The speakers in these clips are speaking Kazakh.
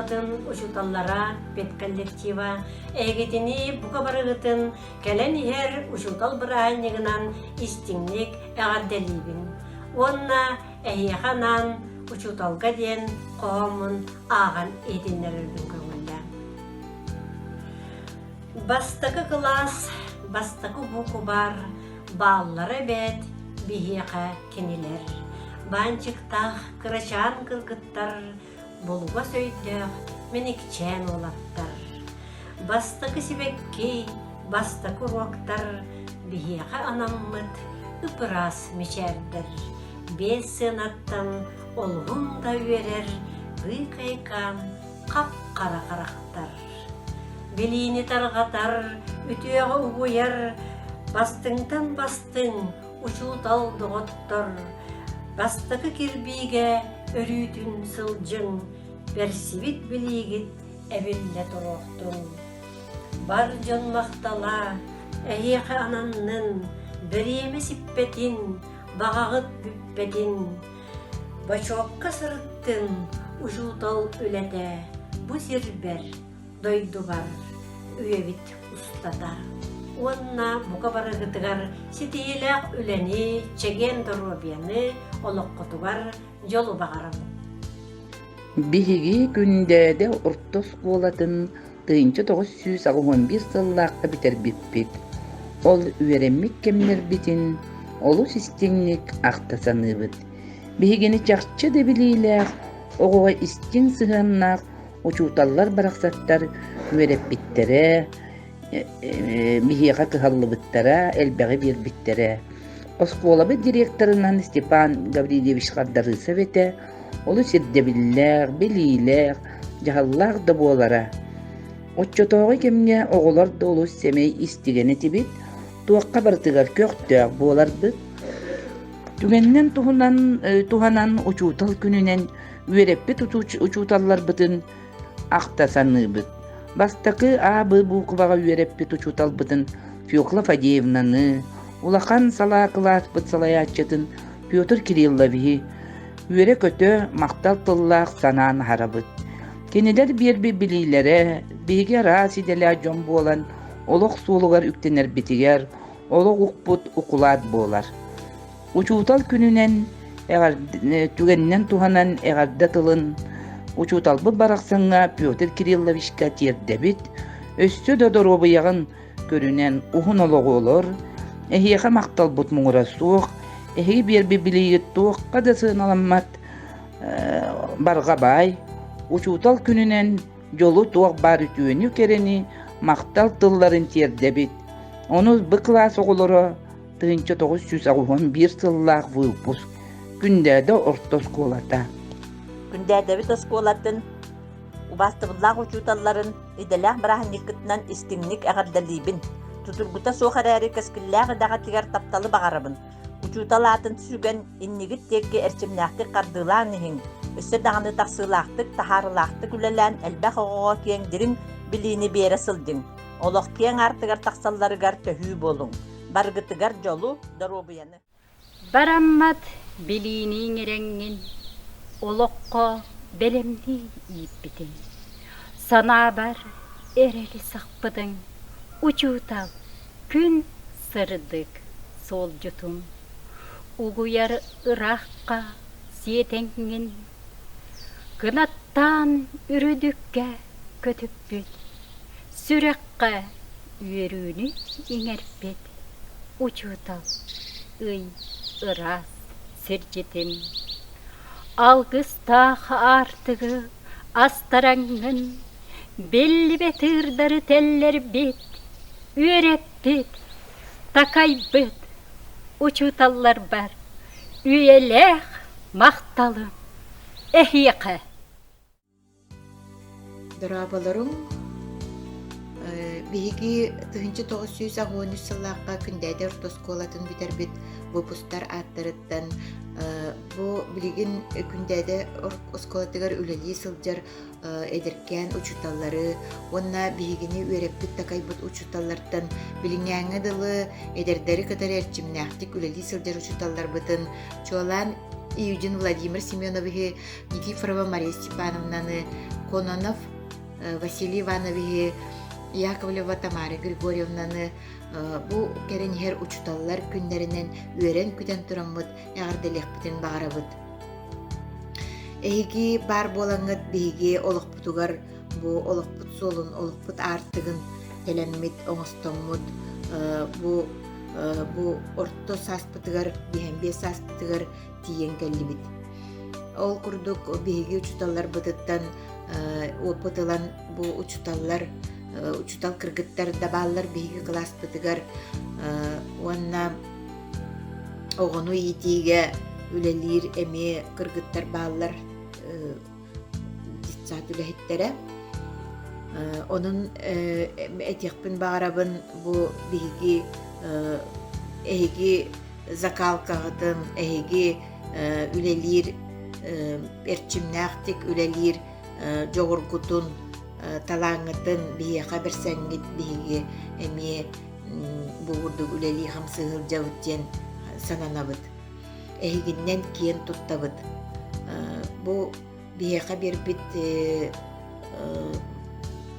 болатын учуталлара бет коллектива эгетини бука барыгытын келен ихер учутал бырайнигынан истиңник эгардалибин. Онна эхиханан учуталга ден коомун аган эдинерердин көңүлдө. Бастакы класс, бастакы буку бар, баллары бет бихиэка кинилер. Банчыктах кырачан кыргыттар, болуга сөйдөх меникчен олаттар. Бастакы сибекки, бастакы уоктар, бихиэка анаммыт ыпырас мечердер. Бес сынаттан олгун да үерер, гый-кайкан кап-кара карактар. Билини таргатар, үтүөҕө угуяр, бастыңтан бастың, учутал доғоттор. Бастакы кирбиге өрүүтүн сылжың, берсибит билигит эбилле тороқтың. Бар жон мақтала, эхиэхэ ананнын, бериэме сиппетин, бағағыт бүппетин. Бачоокка сырыттын, учутал үлэте, бу сирбер, дойду бар, үебит устата. Онна бука барыгытыгар ситиилээх үлэни, чеген доробияны, олоққотугар жолу бағарам. Биһиги күндээде ортос буолатын 1991 сыллаакка битербиппит. Ол үереммик кемнербитин, олу системник ахтасаныыбыт. Биһигини чакчы дебилиилээх, оҕуга истиң сыһаннаах учууталлар барахсаттар үереппиттере, биһиэха кыһаллыбыттара, элбэҕи биэрбиттере. Оскуолабы директорынан Степан Гаврилевич Хардарысов эте, олу сирдебиллээх, билиилээх, жаһаллаах да буолара. Отчотооҕу кемҥэ оҕолор да олус семей истигени тибит, туакка бартыгар көөхтөөх буоларбыт. Түгеннен туханан учуутал күнүнен үереппит учууталларбытын ахтасаныыбыт. Бастакы аабы буукубага үереппит учууталбытын Фёкла Фадеевнаны, улахан салаа кылааспыт салаяччатын Пётр Кирилловичи үере көтө мактал тыллаах санаан харабыт. Кенелер биэрби билиилере, биһиги араа сиделээ дьон буолан, олох суулугар үктенербитигер, олох укпут укулаат буолар. Учуутал күнүнен түгеннен туханан эгарда тылын учууталбы барахсаңа Пётр Кирилловичка тиердебит, өссө додоробуягын көрүнен ухун ологуолор, эхиэха макталбыт муңура суох, эхиги биэрби билиигит туохка да сыыналаммат барга бай, учуутал күнүнен жолу туох бар үтүүнү керени мактал тылларын тиердебит. Ону бы класс оголоро 1991 сыллаах выпуск күндээде ортос куолата. Күндээде бит оскуолатын убастыбыллаах учууталларын иделээх бараханниккытынан истиңник агардалиибин. Тутургута суохарээри кэскиллээх дагатигар тапталы багарабын. Учууталаатын сүгэн иннигит текке эрчимнээхтик кардыылаан иһиң. Өссө даганы тахсыылаахтык, тахаарылаахтык үлэлээн элбэх оҕоҕо киэҥдириҥ билиини биэрэ сылдьыҥ. Олох киэҥ артыгар тахсалларыгар төһүү болуң. Баргытыгар жолу доробуяны. Бараммат билиiniin erängin, olokko belemni iippitin. Sanaabar ereli sakpıdın, uçuutal gün sırdık sol jutum. Uguyar ıraqqa sietengin, gınattan ürüdükkä kötüppüt. Sürekkä üerүүnü iňerpet, uçuutal ый ырас сиржитим. Алгыстаах артыгы астараңын, беллибет ырдары теллербит, үереппит, такайбыт, учууталлар бар, үелэх макталым, эхиэхэ. Дорабаларым биһиги 1990 сыллаакка күндээде ортоскуолатын битербит выпустар аттырыттан бу билигин күндээде оскуолатыгар үлэлии сылдьар эдеркен учуталлары онна биһигини үереппит такайбыт учуталлартан билиңээҥэ дылы эдердери кытары эрчимнээхтик үлэлии сылдьар учуталларбытын чуолаан Июдин Владимир Семеновичи, Никифорова Мария Степановнаны, Кононов Василий Ивановичи, Яковлева Тамара Григорьевнаны бу керенхер учуталлар күннәреннән үерен күтен тураммыт ягырделекпитен багарабыт. Эһиги бар болаңыт биһиги олохпутугар бу олохпут солун олохпут артыгын телеммит оңостоммут бу орто саспытыгар биһембе саспытыгар тиен келлибит. Ол курдук биһиги учуталлар бытыттан опытылан бу учуталлар учутал кыргыттар дабаллар биһиги класспытыгар уанна оҕону иитиге үлелир эми кыргыттар бааллар дитсаат үлэһиттере онун этиэхпин баарабын бу биһиги эһиги закалкаҕытын эһиги үлелир эрчимнээхтик үлелир жоҕургутун талааңытын биһиэхэ берсэҥҥит биһиги эми буурдук үлели хамсыһыл жабыт диэн сананабыт эһигиннэн киэн туттабыт бу биһиэхэ биэрбит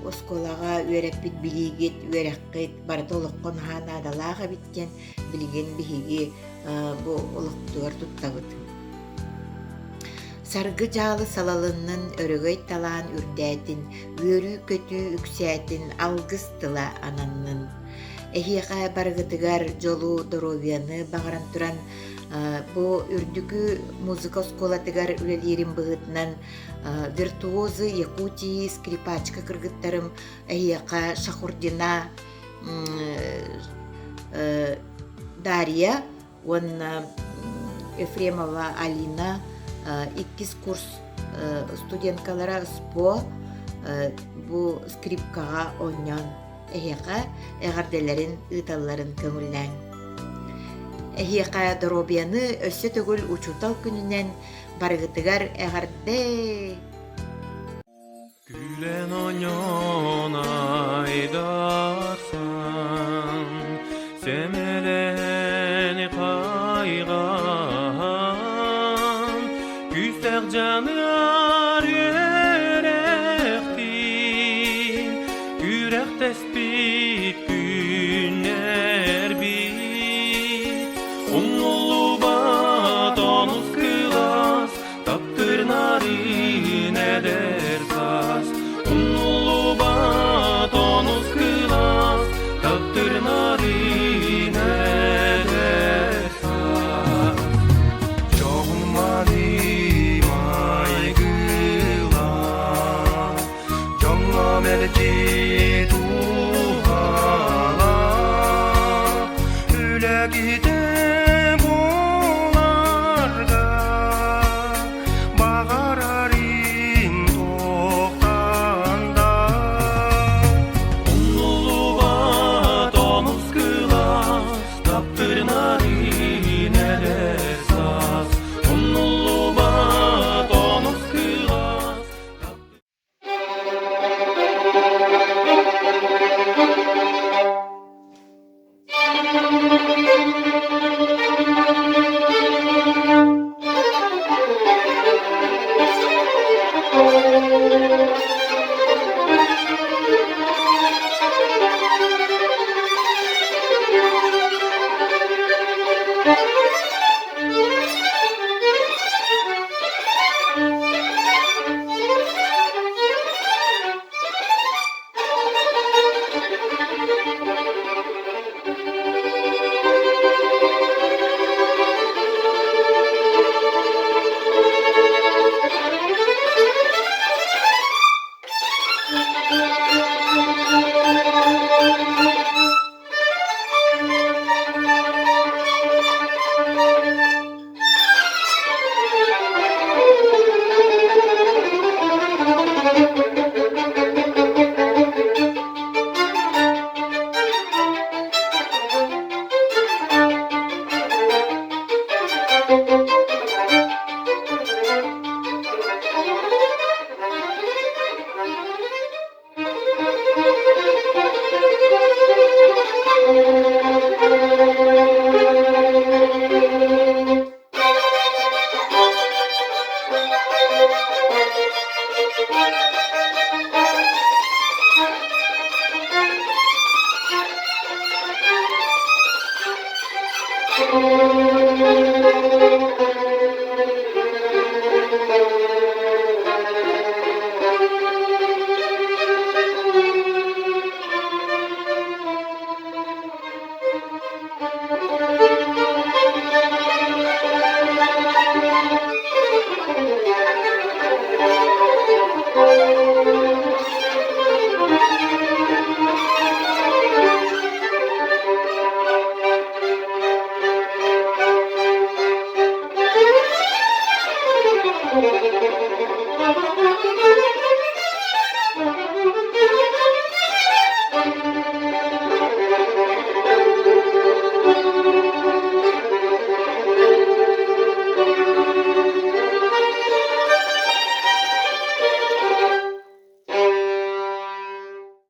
осколаға үөрэппит билигит үөрэххит барыта олоххон хаанаадалааха биттен билиген биһиги бу олохтугар туттабыт саргы жаалы салалыннын өрөгөй талаан үрдәэтин үөрүү көтүү үксәэтин алгыс тыла ананнын эһиэхэ барыгытыгар жолу доровияны багаран туран бу үрдүкү музыка осколатыгар үлелирин быһытынан виртуозы Якутии скрипачка кыргыттарым эһиэхэ Шахурдина Дарья уонна Ефремова Алина иккис курс студенткалара спо бу скрипкага онньон эһиэхэ эҕарделэрин ыыталларын көҥүллээн эһиэхэ доробияны өссө төгүл учутал күнүнэн барыгытыгар эҕарде Күлен оññон айдарсан семелен кайган күсәк жанар үрәхти үрәх теспит күннәр бит Уннулу батонус кылас таптырнарын әдер сас Уннулу батонус кылас таптырнарын әдер сас Жоғмади майгыла Жоңа мәрджи тухала Үләгиде боларга Бағарарин тоқтанда Уннулу батонус кылас таптырнарын әдер сас Уннулу батонус кылас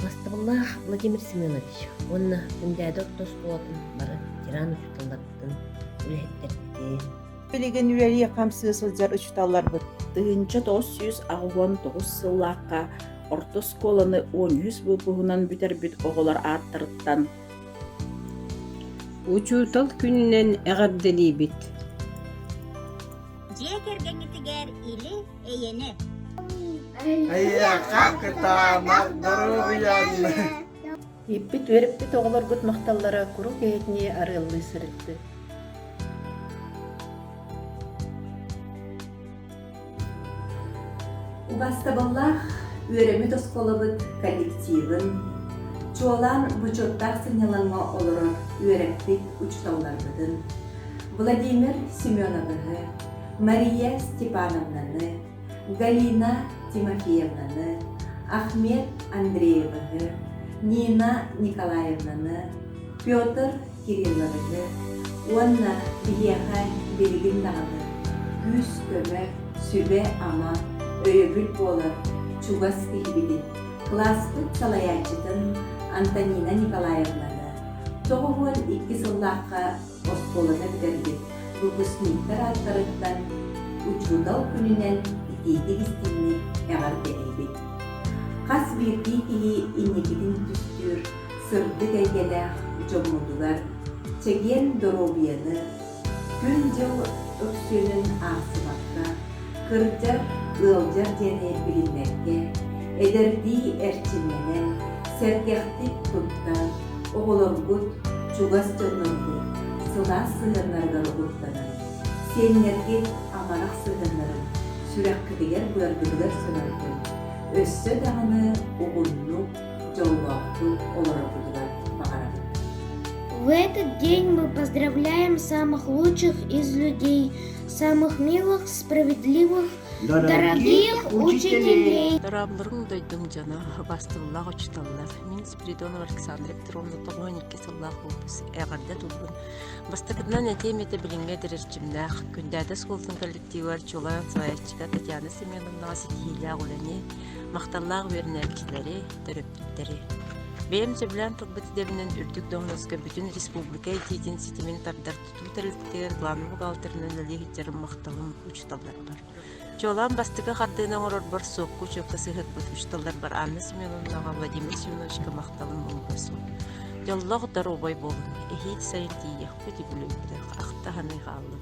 Бастыбыллах Владимир Семенович, онна күндәді ортос болатын бары тиран учуталлаттын үлэхеттерді. Билеген үәли қамсыз сылжар учуталлар бұд. 1999 сыллаққа ортос коланы 10 бұғынан бүтер бүт оғылар арттырыттан. Учутал күннен әғарделі бит. Жие кергенитигер или эйени. Иппит вериппит оғылар бұт мақталлара күру кейтіне арылы сірікті. Убастабаллах үөрэмит осколабыт коллективын, чуолан бучоттар сыняланма олорор үөрэмпит учтауларбытын, Владимир Семеновны, Мария Степановнаны, Галина Тимофеевнаны, Ахмед Андреевны, Нина Николаевнаны, Петр Кирилловны, Уанна Бияха Белгиндағаны, Күз көмек, сүбе ама, өйөбүл болар, чугас кихбидин, класспыт салаячытын Антонина Николаевнаны, тоғуын 2 сыллаққа осколына бідердік, выпускниктар аттарыттан учудал күнінен итейдік істеміне әғар дәрейбет. Қас бірді кеге инекетін түстір, сырды кәйгелі жомудулар, чеген доробияны, күн жыл өксөнін ақсыбаққа, кырджар, ылжар және білінмәкке, әдірді әрчімменен, сәргяқтік тұттан, оғылырғыт, чугас жонлырды, сылас сылырнарғалы бұттанын, сенлерге амарақ сылырнарын, сүрәқкідігер бөргілігер сылырдың, өссө дағыны оғынну, жолуақты олары бұдылар бағарады. В этот день мы поздравляем самых лучших из людей, самых милых, справедливых, дорогих учителей. Дарамларың дойдың жана бастыбыллах учуталлар. Мен Спиридонова Александра Петровна 92 сыллах опус әғарда тулбын. Бастыкынан әтемете білінге дәрежімнәқ. Күндәді сколтын коллективар чолан саясчыға Татьяна Семеновна сетхилі ағыланы, мақталлақ вернәлчілері, төрөптіктері. Бәйім сөбілән тұлбыты дәбінен үрдік доңнызға бүтін республика ететін сетімен тардар тұту тәріліктер гланы бұғалтырынан әлі хеттерін мақталым учуталдар бар. Чолан бастыға қардығынан орор бар соққу чөпқа сығыт бұт учуталдар бар. Анна Семеновнаға Владимир Семеновичка мақталым мұңғасу. Жоллақ даробай болын. Эхейт сайын тиек көті бүлөйді. Ақта ханы қалым.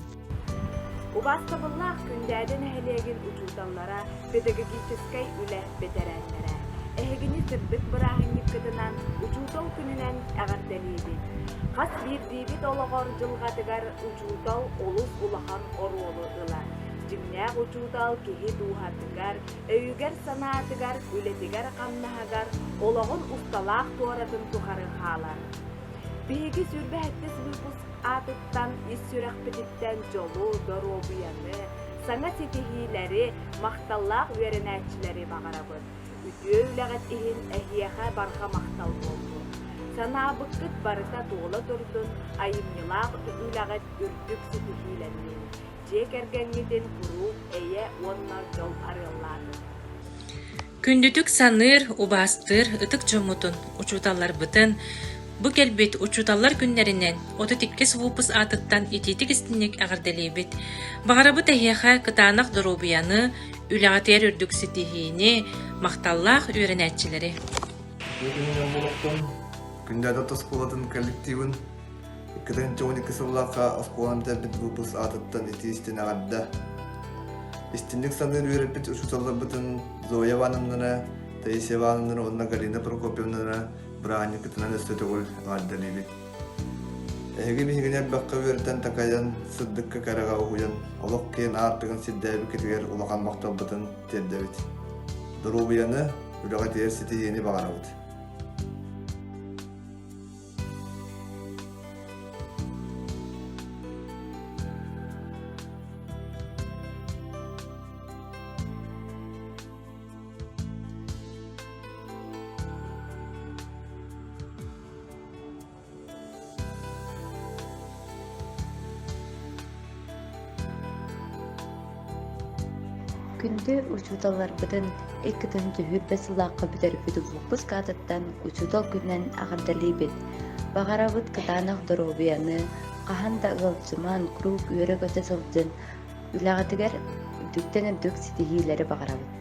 Убастабыллақ күндәден әхелеген учуталлара педагогическай үлә бетерәнләрә. Эхегini сырдык бырағынып кытынан учутал күнінен әғардәлейді. Қас бірдейбет олығыр жылғатығар учутал олыс улахан оруолы ылар. Жимнәқ учутал кеге дуғатығар, өйгер санатығар, үлетігер қамнағығар, олығын ұсталақ туаратын тұқары қалар. Беги сүрбәттес выпуск атыттан ис сүрәқ петиттен жолу, доробияны, саңа сетихилері, мақталлақ веренәтчілері бағарабын. Үтөөләгәт иһин әһиәхә барха мақтал болду. Санабыккыт барыта туғыла турдун, айымнылақ үләгәт үрдік сетихиләннен. Жекергәнгетен куру әйе онна жол арыллады. Күндүтүк саныр, убастыр, ытык жомутун, учуталлар бытын. Бу келбет учуталлар күннәринен 32 выпус атыттан ититик истинник әгәрдәлебит. Багарабы тәһиәхә кытанак доробияны, үләгәтер үрдүк сетихини, макталлах үрәнәтчиләре. Күндәдә тоскулатын коллективын 2012 сыллакка осколанда бит выпус атыттан итистин әгәрдә. Истинник саныр үрәпит учуталлар бытын Зоя Ивановнаны, Таисия Ивановнаны, онна Галина Прокопьевнаны Брани кытынан өстөтөгөл ардалыбит. Эге бигенер бакка берден такаян сыддыкка карага уян, олок кен артыгын сиддәби кетигер улаган мактабытын тердебит. Дурубияны үлага терсити ени багарабыт. Күнді учуталларбытын эккітін түхүрбе сыллаққа бүтер фүдубукпус катыттан учутал күннен ағардалибет. Бағарабыт кытанақ доробияны, қаһанда ылчыман круг үйөрі көте сылдын, үлағатыгар үдіктен үрдік ситихилері бағарабыт.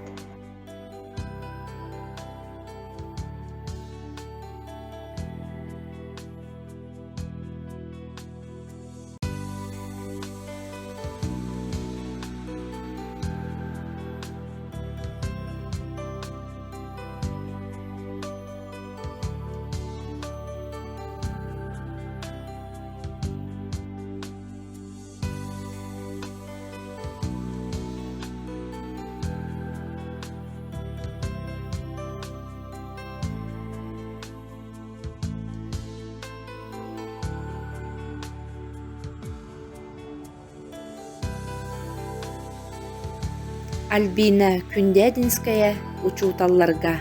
Альбина Күндәдинская учуталларга.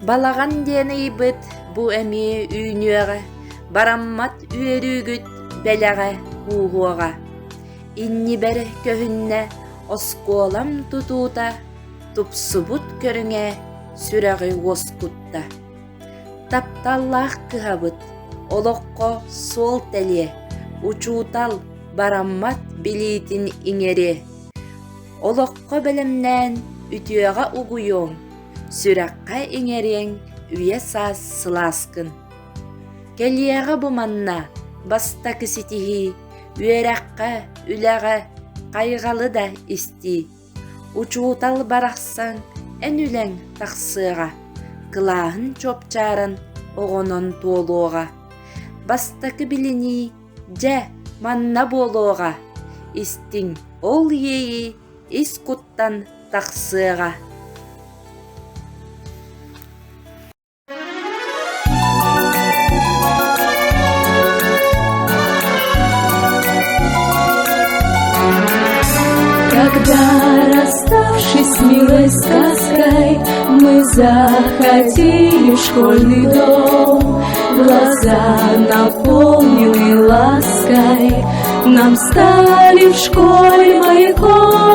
Балаган дені бит бу әме үйнөға, бараммат үйерігіт бәләға уғуға. Инни бәрі көхінне осколам тутута, тупсубут көріңе сүрәғі оскутта. Тапталлах кыхабыт, олоққа сол тәле, учутал бараммат билитин иңере. Олоққа бәлемнән үтіяға угуйон, сүрәққа иңерен үйе саз сыласкын. Кәлияға бұманна баста кісітіхи, үйерәққа үләға қайғалы да исти. Учуутал барақсан ән үләң тақсыға, кылағын чопчарын оғонон толуға. Бастакы біліні жә манна болуға, истин ол ейі искуттан тақсыға. Когда, расставшись милой сказкой, мы заходили в школьный дом, глаза наполнены лаской, нам стали в школе маяком.